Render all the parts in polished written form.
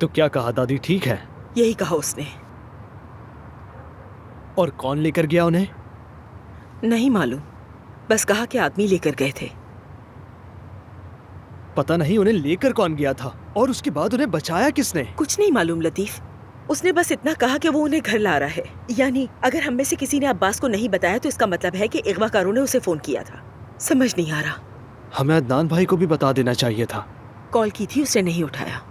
तो क्या कहा, दादी ठीक है? यही कहा उसने। और कौन लेकर गया उन्हें? नहीं मालूम, बस कहा कि आदमी लेकर गए थे। पता नहीं उन्हें लेकर कौन गया था, और उसके बाद उन्हें बचाया किसने? कुछ नहीं मालूम लतीफ, उसने बस इतना कहा कि वो उन्हें घर ला रहा है। यानी अगर हम में से किसी ने अब्बास को नहीं बताया तो इसका मतलब है कि अगवाकारों ने उसे फोन किया था। समझ नहीं आ रहा। हमें अदनान भाई को भी बता देना चाहिए था। कॉल की थी, उसने नहीं उठाया।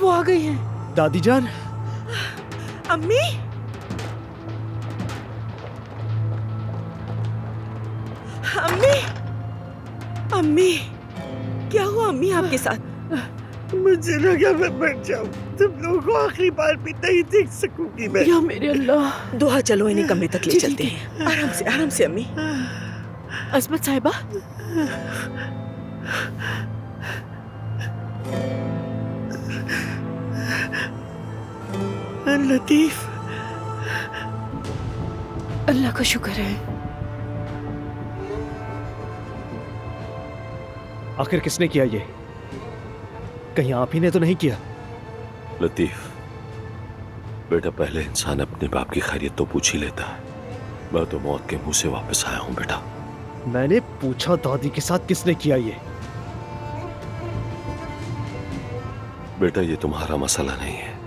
वो आ गई हैं। दादी जान, अम्मी, अम्मी, अम्मी, क्या हुआ अम्मी आपके साथ? मुझे लगा मैं मर जाऊं, तुम लोगों को आखिरी बार भी नहीं देख सकूंगी मैं। या मेरे अल्लाह। दुआ, चलो इन्हें कमरे तक ले चलते हैं। आराम से अम्मी। अस्मत साहिबा, लतीफ, अल्लाह का शुक्र है। आखिर किसने किया ये? कहीं आप ही ने तो नहीं किया? लतीफ बेटा, पहले इंसान अपने बाप की खैरियत तो पूछ ही लेता है। मैं तो मौत के मुंह से वापस आया हूं बेटा। मैंने पूछा दादी के साथ किसने किया ये? बेटा ये तुम्हारा मसला नहीं है।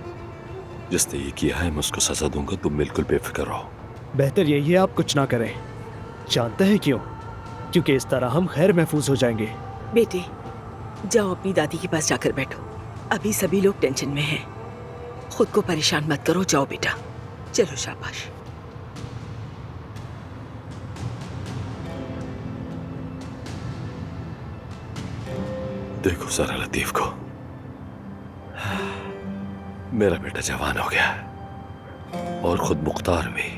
जिसने ये किया है मैं उसको सजा दूंगा, तुम बिल्कुल बेफिक्र रहो। बेहतर यही है आप कुछ ना करें। जानते हैं क्यों? क्योंकि इस तरह हम खैर महफूज हो जाएंगे। बेटे, जाओ अपनी दादी के पास जाकर बैठो। अभी सभी लोग टेंशन में हैं। खुद को परेशान मत करो, जाओ बेटा। चलो शाबाश। देखो जरा लतीफ को, मेरा बेटा जवान हो गया है और खुद मुख्तार भी।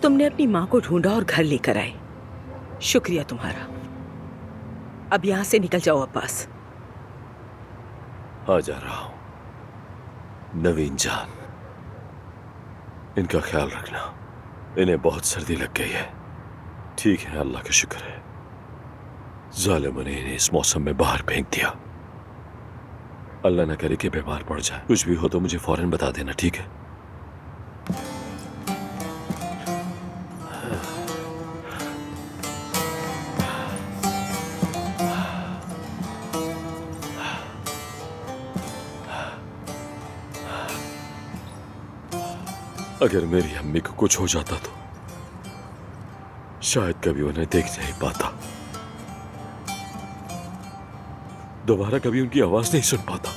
तुमने अपनी माँ को ढूंढा और घर लेकर आए, शुक्रिया तुम्हारा। अब यहाँ से निकल जाओ अब्बास। आ जा रहा हूं। नवीन जान, इनका ख्याल रखना। इन्हें बहुत सर्दी लग गई है। ठीक है, अल्लाह का शुक्र है जालिमों ने इन्हें इस मौसम में बाहर फेंक दिया। अल्लाह न करे कि बीमार पड़ जाए। कुछ भी हो तो मुझे फौरन बता देना, ठीक है? अगर मेरी अम्मी को कुछ हो जाता तो शायद कभी उन्हें देख नहीं पाता, दोबारा कभी उनकी आवाज नहीं सुन पाता।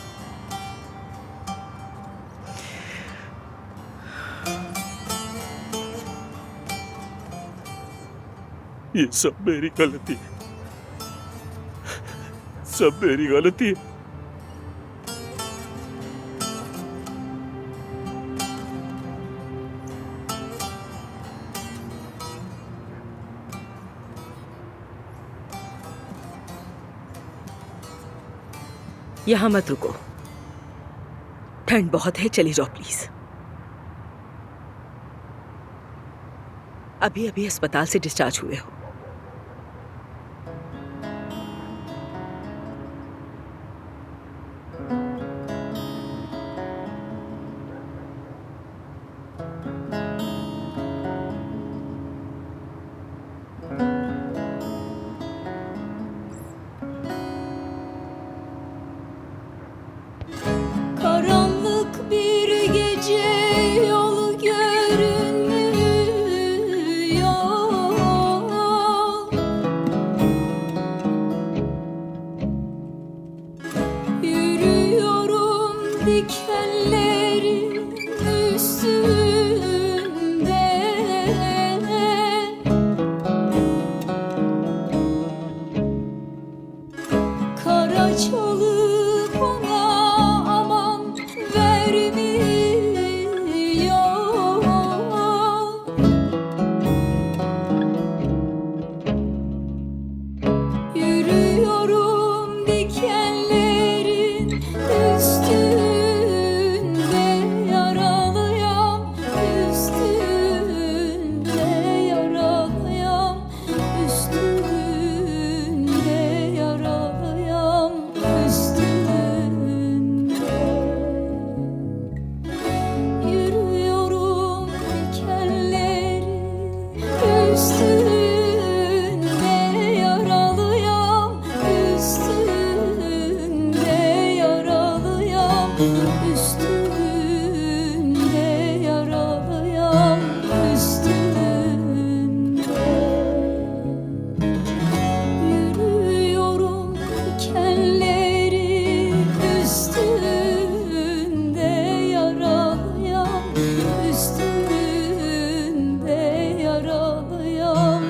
ये सब मेरी गलती है, सब मेरी गलती है। यहाँ मत रुको, ठंड बहुत है, चली जाओ प्लीज। अभी अभी अस्पताल से डिस्चार्ज हुए हो।